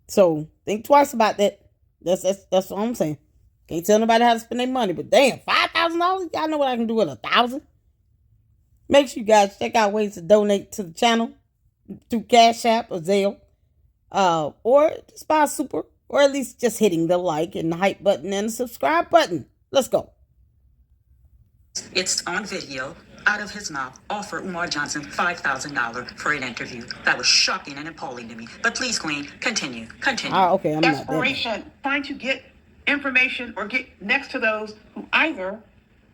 So think twice about that. That's what I'm saying. Can't tell nobody how to spend their money, but damn, $5,000? Y'all know what I can do with $1,000. Make sure you guys check out ways to donate to the channel through Cash App or Zelle, or just buy a super, or at least just hitting the like and the hype button and the subscribe button. Let's go. It's on video, out of his mouth, offer Umar Johnson $5,000 for an interview. That was shocking and appalling to me. But please, Queen, continue. Okay, I'm not that bad. Desperation, trying to get information or get next to those who either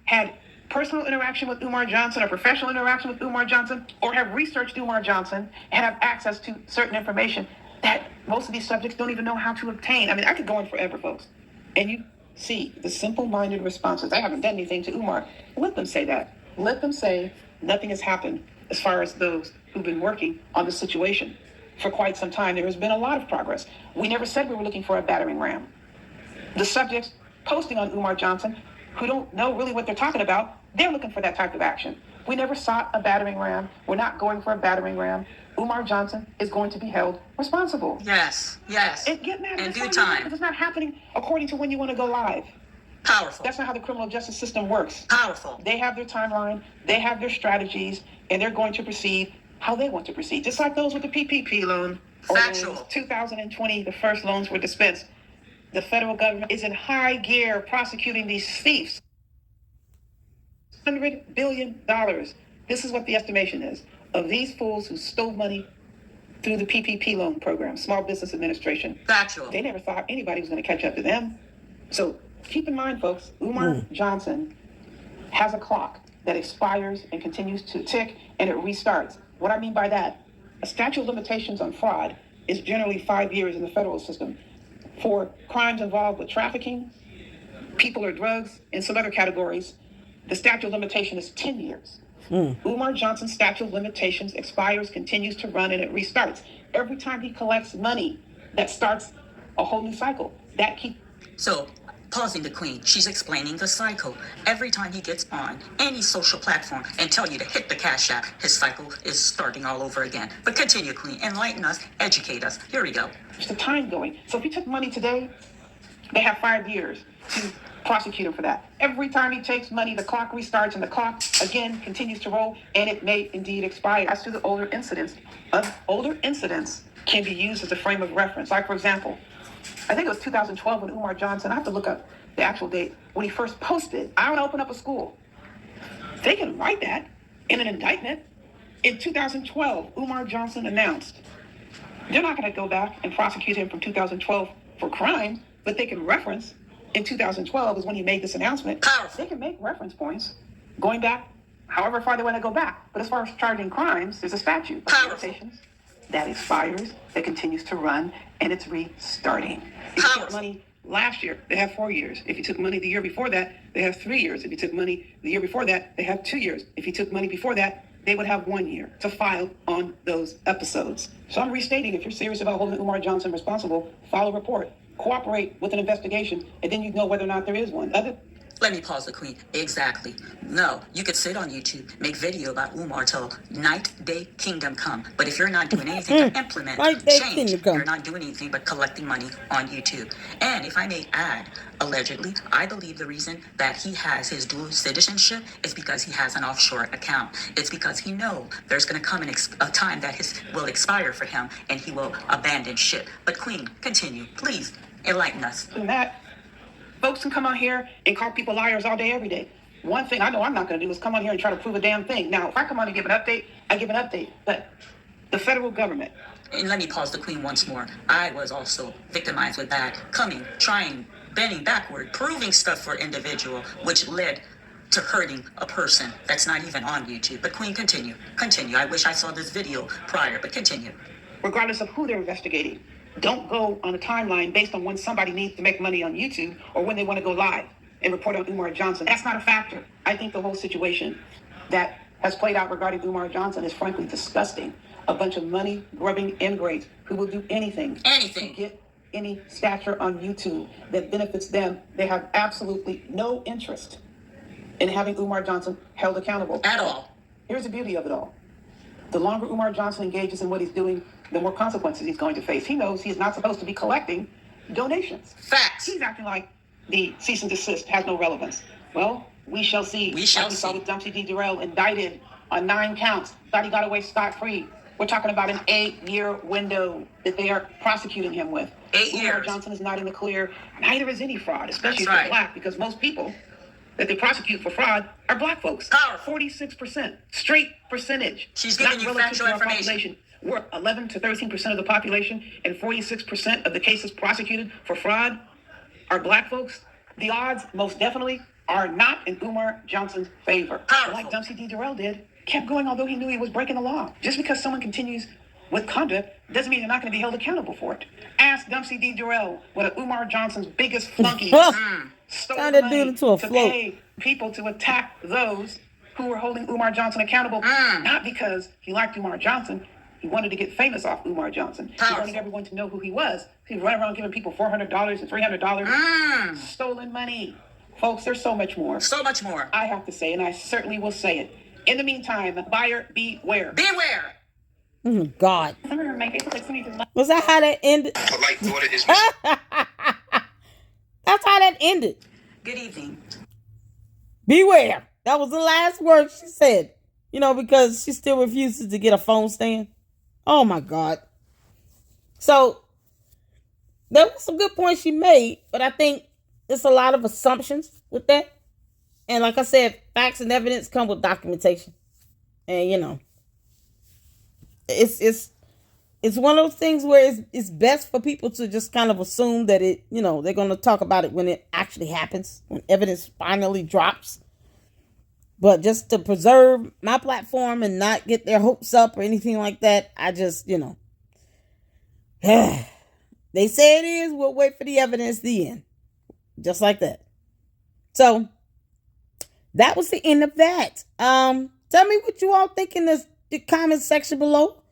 had personal interaction with Umar Johnson or professional interaction with Umar Johnson, or have researched Umar Johnson and have access to certain information that most of these subjects don't even know how to obtain. I mean, I could go on forever, folks. And you see the simple-minded responses. I haven't done anything to Umar. Let them say that. Let them say nothing has happened as far as those who've been working on the situation for quite some time. There has been a lot of progress. We never said we were looking for a battering ram. The subjects posting on Umar Johnson, who don't know really what they're talking about, they're looking for that type of action. We never sought a battering ram. We're not going for a battering ram. Umar Johnson is going to be held responsible. Yes. And get mad In due time. because it's not happening according to when you want to go live. Powerful. That's not how the criminal justice system works. Powerful. They have their timeline, they have their strategies, and they're going to proceed how they want to proceed. Just like those with the PPP loan. Factual. 2020, the first loans were dispensed. The federal government is in high gear prosecuting these thieves. $100 billion. This is what the estimation is of these fools who stole money through the PPP loan program, Small Business Administration. Factual. They never thought anybody was going to catch up to them. So keep in mind, folks, Umar Johnson has a clock that expires and continues to tick, and it restarts. What I mean by that, a statute of limitations on fraud is generally 5 years in the federal system. For crimes involved with trafficking, people or drugs, and some other categories, the statute of limitation is 10 years. Umar Johnson's statute of limitations expires, continues to run, and it restarts. Every time he collects money, that starts a whole new cycle. So, pausing the Queen, she's explaining the cycle. Every time he gets on any social platform and tell you to hit the Cash App, his cycle is starting all over again. But continue, Queen. Enlighten us, educate us. Here we go. It's the time going. So if he took money today, they have 5 years to prosecute him for that. Every time he takes money, the clock restarts, and the clock again continues to roll, and it may indeed expire. As to the older incidents can be used as a frame of reference. Like, for example, I think it was 2012 when Umar Johnson, I have to look up the actual date, when he first posted, I want to open up a school. They can write that in an indictment. In 2012, Umar Johnson announced they're not going to go back and prosecute him from 2012 for crime, but they can reference in 2012 is when he made this announcement. Powerful. They can make reference points going back however far they want to go back. But as far as charging crimes, there's a statute of limitations that expires, that continues to run, and it's restarting. If you took money last year, they have 4 years. If you took money the year before that, they have 3 years. If you took money the year before that, they have 2 years. If you took money before that, they would have 1 year to file on those episodes. So I'm restating, if you're serious about holding Umar Johnson responsible, file a report, cooperate with an investigation, and then you know whether or not there is one. Let me pause the Queen. Exactly. No, you could sit on YouTube, make video about Umar till night, day, kingdom come. But if you're not doing anything to implement change, you're not doing anything but collecting money on YouTube. And if I may add, allegedly, I believe the reason that he has his dual citizenship is because he has an offshore account. It's because he knows there's going to come a time that his will expire for him and he will abandon ship. But Queen, continue. Please enlighten us. And that, folks can come on here and call people liars all day, every day. One thing I know I'm not going to do is come on here and try to prove a damn thing. Now, if I come on and give an update, I give an update. But the federal government. And let me pause the Queen once more. I was also victimized with that. Bending backward, proving stuff for individual, which led to hurting a person that's not even on YouTube. But Queen, continue. I wish I saw this video prior, but continue. Regardless of who they're investigating, don't go on a timeline based on when somebody needs to make money on YouTube or when they want to go live and report on Umar Johnson. That's not a factor. I think the whole situation that has played out regarding Umar Johnson is frankly disgusting. A bunch of money-grubbing ingrates who will do anything to get any stature on YouTube that benefits them. They have absolutely no interest in having Umar Johnson held accountable. At all. Here's the beauty of it all. The longer Umar Johnson engages in what he's doing, the more consequences he's going to face. He knows he's not supposed to be collecting donations. Facts. He's acting like the cease and desist has no relevance. Well, we shall see. We shall like we saw see. with Dumpsy D. Durrell, indicted on 9 counts. Thought he got away scot-free. We're talking about an 8-year window that they are prosecuting him with. 8 Umar years. Johnson is not in the clear. Neither is any fraud, especially That's if right. you're black, because most people that they prosecute for fraud are black folks. Powerful. 46%. Straight percentage. She's giving Not you relative factual to our information. population. We're 11 to 13% of the population, and 46% of the cases prosecuted for fraud are black folks. The odds, most definitely, are not in Umar Johnson's favor. Powerful. Like Dumpsy D. Durrell did, kept going although he knew he was breaking the law. Just because someone continues with conduct doesn't mean they're not going to be held accountable for it. Ask Dumpsy D. Durrell what Umar Johnson's biggest flunkies stole Turned the that money dude into a to float. pay people to attack those who were holding Umar Johnson accountable, not because he liked Umar Johnson. He wanted to get famous off Umar Johnson. He Powerful. wanted everyone to know who he was. He was running around giving people $400 and $300. Stolen money. Folks, there's so much more. So much more. I have to say, and I certainly will say it. In the meantime, buyer beware. Beware. Oh, God. My Facebook likes me to Was that how that ended? Polite daughter is missing. That's how that ended. Good evening. Beware. That was the last word she said. You know, because she still refuses to get a phone stand. Oh, my God. So, there were some good points she made, but I think there's a lot of assumptions with that. And like I said, facts and evidence come with documentation. And, you know, it's one of those things where it's best for people to just kind of assume that it, you know, they're going to talk about it when it actually happens, when evidence finally drops. But just to preserve my platform and not get their hopes up or anything like that, I just, you know, they say it is, we'll wait for the evidence, the end. Just like that. So, that was the end of that. Tell me what you all think in the comment section below.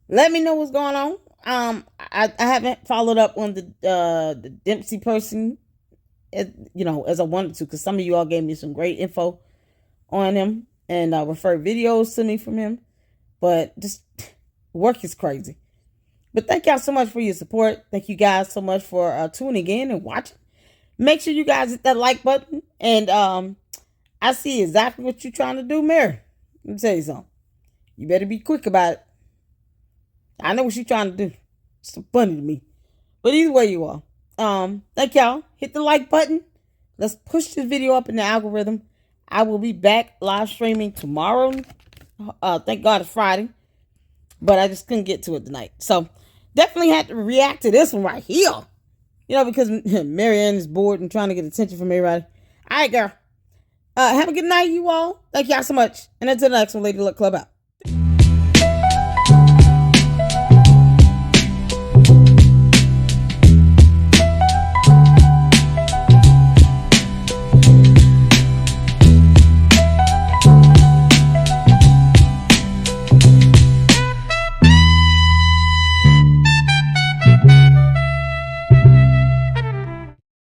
Let me know what's going on. I haven't followed up on the Dempsey person, as I wanted to, because some of you all gave me some great info on him and referred videos to me from him. But just work is crazy. But thank y'all so much for your support. Thank you guys so much for tuning in and watching. Make sure you guys hit that like button. And I see exactly what you're trying to do, Mary. Let me tell you something. You better be quick about it. I know what you're trying to do. It's so funny to me. But either way you are. Thank y'all. Hit the like button. Let's push this video up in the algorithm. I will be back live streaming tomorrow. Thank God it's Friday. But I just couldn't get to it tonight. So definitely had to react to this one right here. You know, because Marianne is bored and trying to get attention from everybody. All right, girl. Have a good night, you all. Thank y'all so much. And until the next one, Lady Luck Club out.